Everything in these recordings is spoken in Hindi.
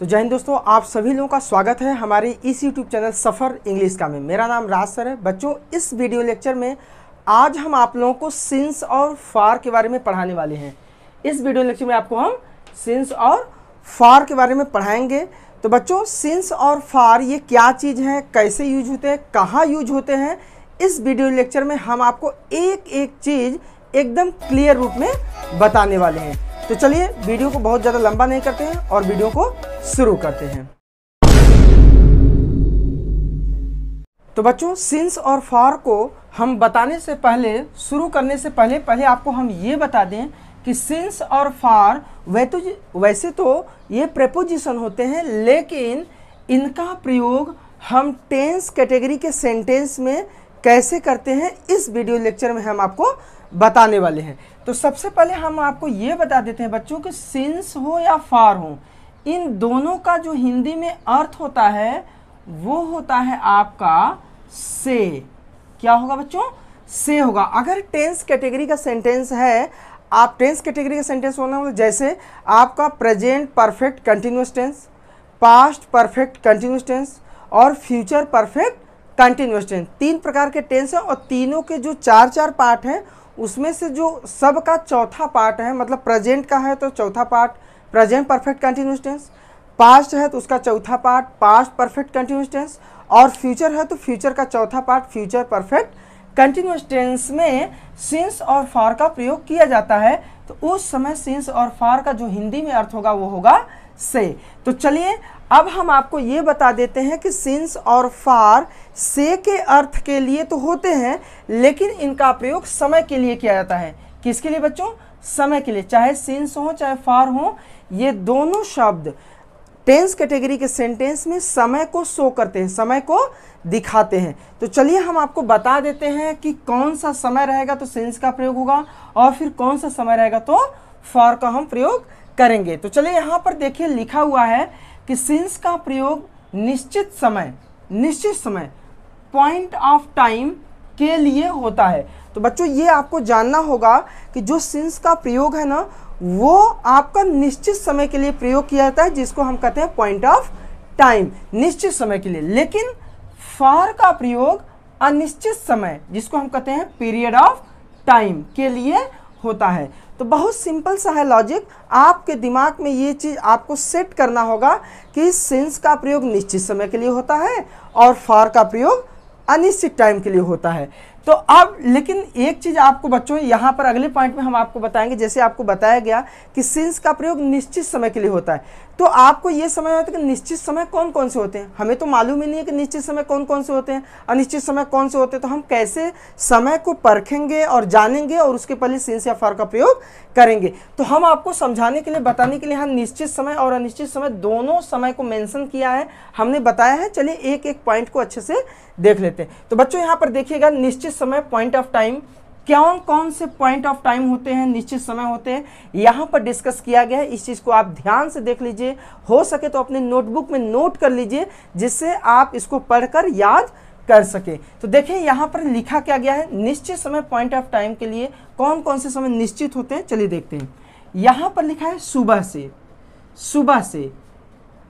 तो जय हिंद दोस्तों, आप सभी लोगों का स्वागत है हमारे इस YouTube चैनल सफ़र इंग्लिश का में। मेरा नाम राज सर है। बच्चों, इस वीडियो लेक्चर में आज हम आप लोगों को सिंस और फार के बारे में पढ़ाने वाले हैं। इस वीडियो लेक्चर में आपको हम सिंस और फार के बारे में पढ़ाएंगे। तो बच्चों, सिंस और फार ये क्या चीज़ है, कैसे यूज होते हैं, कहाँ यूज होते हैं, इस वीडियो लेक्चर में हम आपको एक एक चीज़ एकदम क्लियर रूप में बताने वाले हैं। तो चलिए वीडियो को बहुत ज़्यादा लंबा नहीं करते हैं और वीडियो को शुरू करते हैं। तो बच्चों, सिंस और फार को हम बताने से पहले, शुरू करने से पहले आपको हम ये बता दें कि सिंस और फार वैसे तो ये प्रेपोजिशन होते हैं, लेकिन इनका प्रयोग हम टेंस कैटेगरी के सेंटेंस में कैसे करते हैं इस वीडियो लेक्चर में हम आपको बताने वाले हैं। तो सबसे पहले हम आपको ये बता देते हैं बच्चों कि सिंस हो या फार हो, इन दोनों का जो हिंदी में अर्थ होता है वो होता है आपका से। क्या होगा बच्चों? से होगा। अगर टेंस कैटेगरी का सेंटेंस है, आप टेंस कैटेगरी का सेंटेंस होना मतलब जैसे आपका present perfect continuous tense, past perfect continuous tense और फ्यूचर परफेक्ट कंटिन्यूअस टेंस, तीन प्रकार के टेंस हैं और तीनों के जो चार पार्ट हैं उसमें से जो सबका चौथा पार्ट है, मतलब प्रेजेंट का है तो चौथा part present perfect continuous tense, past है तो उसका चौथा part past perfect continuous tense और फ्यूचर है तो फ्यूचर का चौथा part future perfect continuous tense में सिंस और फार का प्रयोग किया जाता है। तो उस समय सिंस और फार का जो हिंदी में अर्थ होगा वो होगा से। तो चलिए अब हम आपको ये बता देते हैं कि सिंस और फार से के अर्थ के लिए तो होते हैं, लेकिन इनका प्रयोग समय के लिए किया जाता है। किसके लिए बच्चों? समय के लिए। चाहे सिंस हो चाहे फार हो, ये दोनों शब्द टेंस कैटेगरी के सेंटेंस में समय को शो करते हैं, समय को दिखाते हैं। तो चलिए हम आपको बता देते हैं कि कौन सा समय रहेगा तो सिंस का प्रयोग होगा और फिर कौन सा समय रहेगा तो फार का हम प्रयोग करेंगे। तो चलिए यहाँ पर देखिए लिखा हुआ है कि सिंस का प्रयोग निश्चित समय पॉइंट ऑफ टाइम के लिए होता है। तो बच्चों, ये आपको जानना होगा कि जो सिंस का प्रयोग है ना, वो आपका निश्चित समय के लिए प्रयोग किया जाता है, जिसको हम कहते हैं पॉइंट ऑफ टाइम, निश्चित समय के लिए। लेकिन फार का प्रयोग अनिश्चित समय, जिसको हम कहते हैं पीरियड ऑफ टाइम के लिए होता है। तो बहुत सिंपल सा है लॉजिक, आपके दिमाग में ये चीज़ आपको सेट करना होगा कि सिंस का प्रयोग निश्चित समय के लिए होता है और फार का प्रयोग अनिश्चित टाइम के लिए होता है। तो अब लेकिन एक चीज़ आपको बच्चों यहाँ पर अगले पॉइंट में हम आपको बताएंगे, जैसे आपको बताया गया कि सिंस का प्रयोग निश्चित समय के लिए होता है, तो आपको ये समझ में आता है कि निश्चित समय कौन कौन से होते हैं। हमें तो मालूम ही नहीं है कि निश्चित समय कौन कौन से होते हैं, अनिश्चित समय कौन से होते हैं। तो हम कैसे समय को परखेंगे और जानेंगे और उसके पहले सिंस या फार का प्रयोग करेंगे। तो हम आपको समझाने के लिए, बताने के लिए हम निश्चित समय और अनिश्चित समय दोनों समय को मेंशन किया है, हमने बताया है। चलिए एक एक पॉइंट को अच्छे से देख लेते हैं। तो बच्चों यहाँ पर देखिएगा, निश्चित समय पॉइंट ऑफ टाइम, कौन कौन से पॉइंट ऑफ टाइम होते हैं, निश्चित समय होते हैं, यहाँ पर डिस्कस किया गया है। इस चीज़ को आप ध्यान से देख लीजिए, हो सके तो अपने नोटबुक में नोट कर लीजिए, जिससे आप इसको पढ़कर याद कर सके। तो देखिए यहाँ पर लिखा क्या गया है, निश्चित समय पॉइंट ऑफ टाइम के लिए कौन कौन से समय निश्चित होते हैं। चलिए देखते हैं। यहाँ पर लिखा है सुबह से।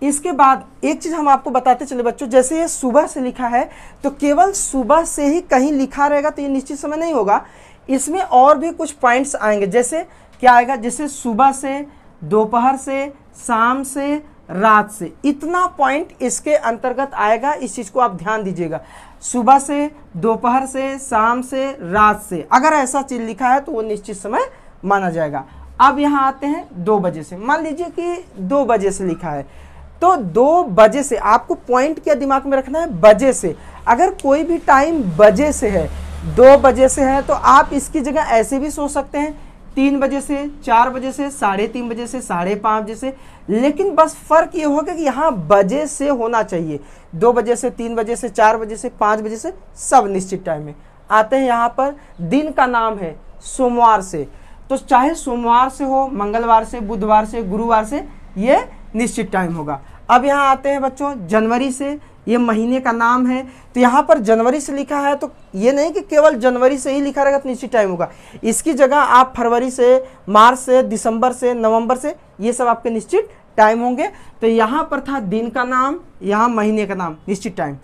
इसके बाद एक चीज़ हम आपको बताते चले बच्चों, जैसे ये सुबह से लिखा है तो केवल सुबह से ही कहीं लिखा रहेगा तो ये निश्चित समय नहीं होगा। इसमें और भी कुछ पॉइंट्स आएंगे। जैसे क्या आएगा, जैसे सुबह से, दोपहर से, शाम से, रात से, इतना पॉइंट इसके अंतर्गत आएगा। इस चीज़ को आप ध्यान दीजिएगा। सुबह से, दोपहर से, शाम से, रात से, अगर ऐसा चीज़ लिखा है तो वो निश्चित समय माना जाएगा। अब यहाँ आते हैं 2 बजे से। मान लीजिए कि 2 बजे से लिखा है तो 2 बजे से आपको पॉइंट क्या दिमाग में रखना है, बजे से। अगर कोई भी टाइम बजे से है, 2 बजे से है, तो आप इसकी जगह ऐसे भी सोच सकते हैं 3 बजे से, 4 बजे से, 3:30 बजे से, 5:30 बजे से। लेकिन बस फ़र्क ये होगा कि यहाँ बजे से होना चाहिए। 2 बजे से, 3 बजे से, 4 बजे से, 5 बजे से, सब निश्चित टाइम में आते हैं। यहाँ पर दिन का नाम है सोमवार से, तो चाहे सोमवार से हो, मंगलवार से, बुधवार से, गुरुवार से, ये निश्चित टाइम होगा। अब यहाँ आते हैं बच्चों जनवरी से, ये महीने का नाम है, तो यहाँ पर जनवरी से लिखा है तो ये नहीं कि केवल जनवरी से ही लिखा रहेगा तो निश्चित टाइम होगा। इसकी जगह आप फरवरी से, मार्च से, दिसंबर से, नवंबर से, ये सब आपके निश्चित टाइम होंगे। तो यहाँ पर था दिन का नाम, यहाँ महीने का नाम, निश्चित टाइम।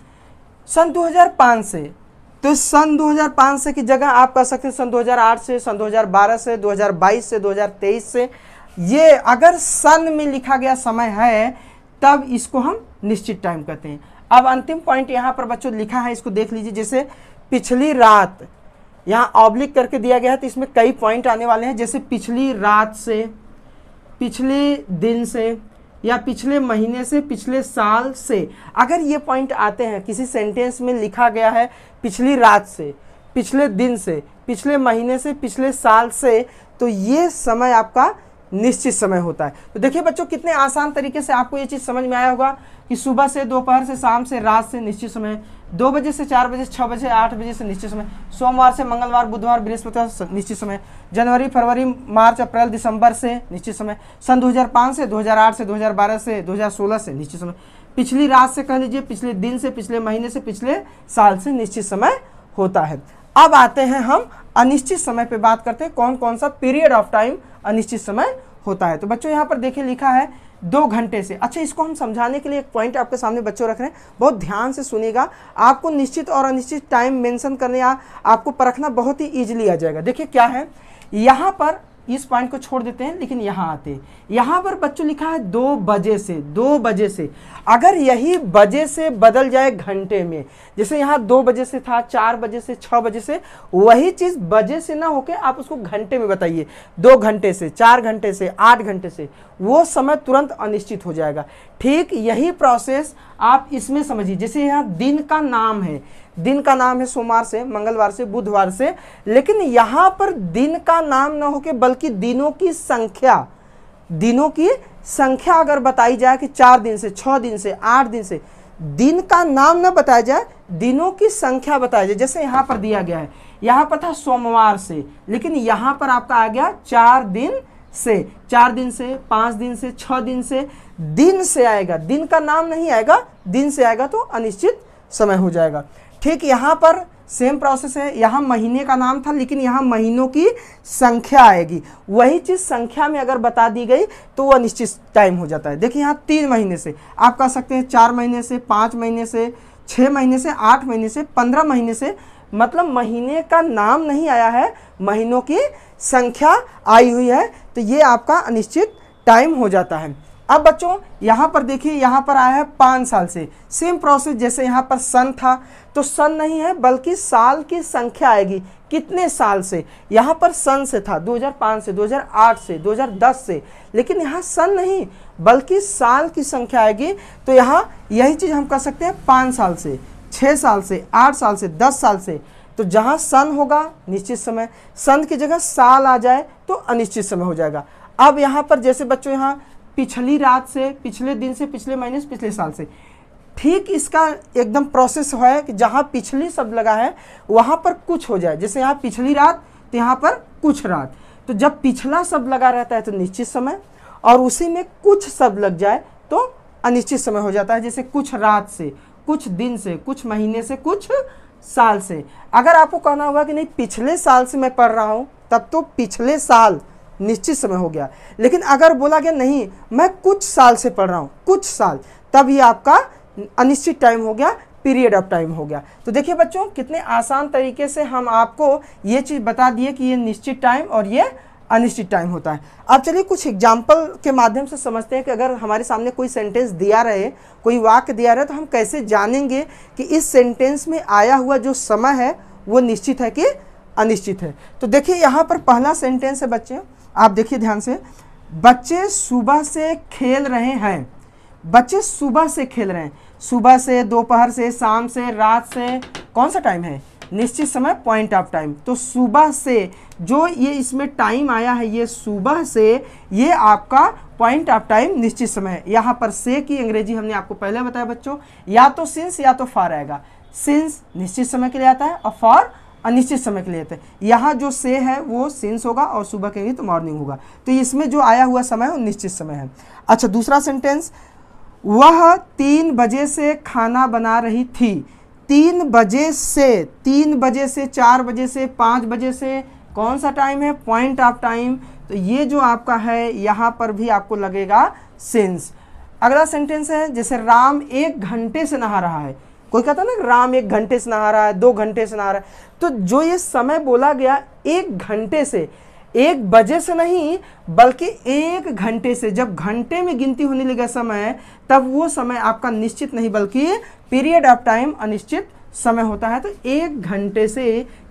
सन 2005 से, तो सन 2005 से की जगह आप कह सकते हैं सन 2008 से, सन 2012 से, 2022 से, 2023 से। ये अगर सन में लिखा गया समय है तब इसको हम निश्चित टाइम कहते हैं। अब अंतिम पॉइंट यहाँ पर बच्चों लिखा है, इसको देख लीजिए। जैसे पिछली रात, यहाँ ऑब्लिक करके दिया गया है तो इसमें कई पॉइंट आने वाले हैं। जैसे पिछली रात से, पिछले दिन से, या पिछले महीने से, पिछले साल से। अगर ये पॉइंट आते हैं, किसी सेंटेंस में लिखा गया है पिछली रात से, पिछले दिन से, पिछले महीने से, पिछले साल से, तो ये समय आपका निश्चित समय होता है। तो देखिए बच्चों कितने आसान तरीके से आपको ये चीज़ समझ में आया होगा कि सुबह से, दोपहर से, शाम से, रात से निश्चित समय, 2 बजे से 4 बजे, 6 बजे, 8 बजे से निश्चित समय, सोमवार से मंगलवार, बुधवार, बृहस्पतिवार निश्चित समय, जनवरी, फरवरी, मार्च, अप्रैल, दिसंबर से निश्चित समय, सन 2005 से, 2008 से, 2012 से, 2016 से निश्चित समय, पिछली रात से कह लीजिए, पिछले दिन से, पिछले महीने से, पिछले साल से निश्चित समय होता है। अब आते हैं हम अनिश्चित समय पे बात करते हैं, कौन कौन सा पीरियड ऑफ टाइम अनिश्चित समय होता है। तो बच्चों यहाँ पर देखिए लिखा है 2 घंटे से। अच्छा, इसको हम समझाने के लिए एक पॉइंट आपके सामने बच्चों रख रहे हैं, बहुत ध्यान से सुनिएगा। आपको निश्चित और अनिश्चित टाइम मेंशन करने या आपको परखना बहुत ही ईजिली आ जाएगा। देखिए क्या है, यहाँ पर इस पॉइंट को छोड़ देते हैं, लेकिन यहाँ आते हैं। यहाँ पर बच्चों लिखा है 2 बजे से, 2 बजे से। अगर यही बजे से बदल जाए घंटे में, जैसे यहाँ 2 बजे से था, 4 बजे से, 6 बजे से, वही चीज़ बजे से ना होके आप उसको घंटे में बताइए, 2 घंटे से, 4 घंटे से, 8 घंटे से, वो समय तुरंत अनिश्चित हो जाएगा। ठीक यही प्रोसेस आप इसमें समझिए। जैसे यहाँ दिन का नाम है, दिन का नाम है सोमवार से, मंगलवार से, बुधवार से, लेकिन यहाँ पर दिन का नाम ना होके बल्कि दिनों की संख्या, दिनों की संख्या अगर बताई जाए कि 4 दिन से, 6 दिन से, 8 दिन से, दिन का नाम ना बताया जाए, दिनों की संख्या बताया जाए। जैसे यहाँ पर दिया गया है, यहाँ पर था सोमवार से, लेकिन यहाँ पर आपका आ गया 4 दिन से, 4 दिन से, 5 दिन से, 6 दिन से, दिन से आएगा, दिन का नाम नहीं आएगा, दिन से आएगा तो अनिश्चित समय हो जाएगा। ठीक यहाँ पर सेम प्रोसेस है, यहाँ महीने का नाम था लेकिन यहाँ महीनों की संख्या आएगी, वही चीज़ संख्या में अगर बता दी गई तो वो अनिश्चित टाइम हो जाता है। देखिए यहाँ 3 महीने से, आप कह सकते हैं 4 महीने से, 5 महीने से, 6 महीने से, 8 महीने से, 15 महीने से, मतलब महीने का नाम नहीं आया है, महीनों की संख्या आई हुई है, तो ये आपका अनिश्चित टाइम हो जाता है। अब बच्चों यहाँ पर देखिए, यहाँ पर आया है 5 साल से, सेम प्रोसेस। जैसे यहाँ पर सन था तो सन नहीं है बल्कि साल की संख्या आएगी, कितने साल से, यहाँ पर सन से था 2005 से, 2008 से, 2010 से, लेकिन यहाँ सन नहीं बल्कि साल की संख्या आएगी। तो यहाँ यही चीज़ हम कह सकते हैं 5 साल से, 6 साल से, 8 साल से, 10 साल से। तो जहाँ सन होगा निश्चित समय, सन की जगह साल आ जाए तो अनिश्चित समय हो जाएगा। अब यहाँ पर जैसे बच्चों यहाँ पिछली रात से, पिछले दिन से, पिछले महीने से, पिछले साल से, ठीक इसका एकदम प्रोसेस है कि जहाँ पिछली शब्द लगा है वहाँ पर कुछ हो जाए। जैसे यहाँ पिछली रात तो यहाँ पर कुछ रात, तो जब पिछला शब्द लगा रहता है तो निश्चित समय, और उसी में कुछ शब्द लग जाए तो अनिश्चित समय हो जाता है। जैसे कुछ रात से, कुछ दिन से, कुछ महीने से, कुछ साल से। अगर आपको कहना होगा कि नहीं पिछले साल से मैं पढ़ रहा हूँ, तब तो पिछले साल निश्चित समय हो गया, लेकिन अगर बोला गया नहीं मैं कुछ साल से पढ़ रहा हूँ, कुछ साल, तब ये आपका अनिश्चित टाइम हो गया, पीरियड ऑफ टाइम हो गया। तो देखिए बच्चों कितने आसान तरीके से हम आपको ये चीज़ बता दिए कि ये निश्चित टाइम और ये अनिश्चित टाइम होता है। अब चलिए कुछ एग्जाम्पल के माध्यम से समझते हैं कि अगर हमारे सामने कोई सेंटेंस दिया रहे, कोई वाक्य दिया रहे, तो हम कैसे जानेंगे कि इस सेंटेंस में आया हुआ जो समय है वो निश्चित है कि अनिश्चित है। तो देखिए यहाँ पर पहला सेंटेंस है बच्चे, आप देखिए ध्यान से, बच्चे सुबह से खेल रहे हैं, बच्चे सुबह से खेल रहे हैं, सुबह से, दोपहर से, शाम से, रात से, कौन सा टाइम है, निश्चित समय, पॉइंट ऑफ टाइम। तो सुबह से जो ये इसमें टाइम आया है, ये सुबह से, ये आपका पॉइंट ऑफ टाइम निश्चित समय है। यहाँ पर से की अंग्रेजी हमने आपको पहले बताया बच्चों, या तो सिंस या तो फॉर आएगा। सिंस निश्चित समय के लिए आता है और फॉर अनिश्चित समय के लिए आता है। यहाँ जो से है वो सिंस होगा और सुबह के लिए तो मॉर्निंग होगा, तो इसमें जो आया हुआ समय है वो निश्चित समय है। अच्छा दूसरा सेंटेंस, वह 3 बजे से खाना बना रही थी, 3 बजे से, 3 बजे से, 4 बजे से, 5 बजे से, कौन सा टाइम है, पॉइंट ऑफ टाइम। तो ये जो आपका है यहाँ पर भी आपको लगेगा सिंस। अगला सेंटेंस है जैसे राम 1 घंटे से नहा रहा है। कोई कहता है ना राम 1 घंटे से नहा रहा है, 2 घंटे से नहा रहा है, तो जो ये समय बोला गया 1 घंटे से, 1 बजे से नहीं बल्कि 1 घंटे से, जब घंटे में गिनती होने लगा समय तब वो समय आपका निश्चित नहीं बल्कि पीरियड ऑफ टाइम अनिश्चित समय होता है। तो 1 घंटे से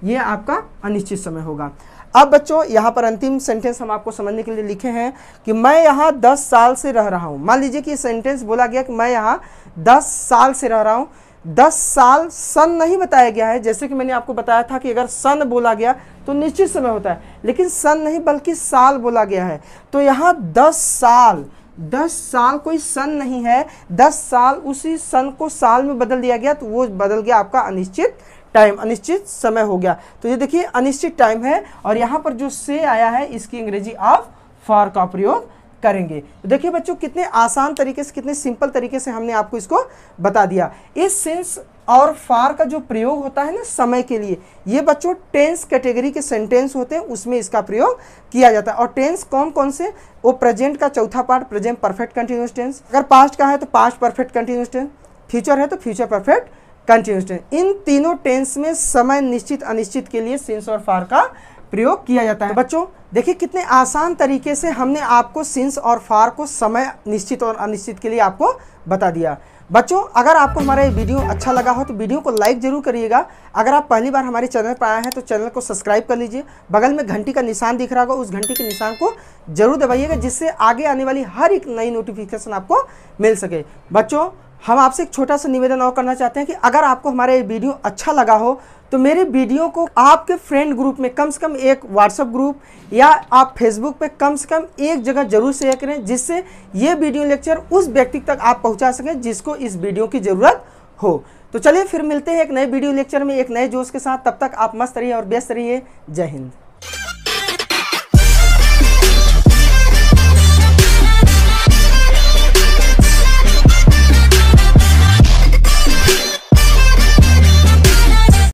ये आपका अनिश्चित समय होगा। अब बच्चों यहाँ पर अंतिम सेंटेंस हम आपको समझने के लिए लिखे हैं कि मैं यहाँ 10 साल से रह रहा हूँ। मान लीजिए कि सेंटेंस बोला गया कि मैं यहाँ 10 साल से रह रहा हूँ। 10 साल सन नहीं बताया गया है, जैसे कि मैंने आपको बताया था कि अगर सन बोला गया तो निश्चित समय होता है, लेकिन सन नहीं बल्कि साल बोला गया है। तो यहाँ 10 साल, 10 साल कोई सन नहीं है, 10 साल उसी सन को साल में बदल दिया गया तो वो बदल गया आपका अनिश्चित टाइम, अनिश्चित समय हो गया। तो ये देखिए अनिश्चित टाइम है और यहाँ पर जो से आया है इसकी अंग्रेजी ऑफ फॉर का प्रयोग करेंगे। तो देखिए बच्चों कितने आसान तरीके से, कितने सिंपल तरीके से हमने आपको इसको बता दिया। इस सिंस और फार का जो प्रयोग होता है ना समय के लिए, ये बच्चों टेंस कैटेगरी के सेंटेंस होते हैं, उसमें इसका प्रयोग किया जाता है। और टेंस कौन कौन से, वो प्रेजेंट का चौथा part present perfect continuous tense, अगर पास्ट का है तो past perfect continuous tense, future है तो फ्यूचर परफेक्ट कंटिन्यूअस टेंस। इन तीनों टेंस में समय निश्चित अनिश्चित के लिए सिंस और फार का प्रयोग किया जाता है। बच्चों देखिए कितने आसान तरीके से हमने आपको सिंस और फार को समय निश्चित और अनिश्चित के लिए आपको बता दिया। बच्चों अगर आपको हमारा ये वीडियो अच्छा लगा हो तो वीडियो को लाइक जरूर करिएगा। अगर आप पहली बार हमारे चैनल पर आए हैं तो चैनल को सब्सक्राइब कर लीजिए। बगल में घंटी का निशान दिख रहा होगा, उस घंटी के निशान को जरूर दबाइएगा, जिससे आगे आने वाली हर एक नई नोटिफिकेशन आपको मिल सके। बच्चों हम आपसे एक छोटा सा निवेदन और करना चाहते हैं कि अगर आपको हमारा ये वीडियो अच्छा लगा हो तो मेरे वीडियो को आपके फ्रेंड ग्रुप में कम से कम एक व्हाट्सएप ग्रुप या आप फेसबुक पे कम से कम एक जगह जरूर शेयर करें, जिससे ये वीडियो लेक्चर उस व्यक्ति तक आप पहुंचा सकें जिसको इस वीडियो की ज़रूरत हो। तो चलिए फिर मिलते हैं एक नए वीडियो लेक्चर में एक नए जोश के साथ। तब तक आप मस्त रहिए और व्यस्त रहिए। जय हिंद।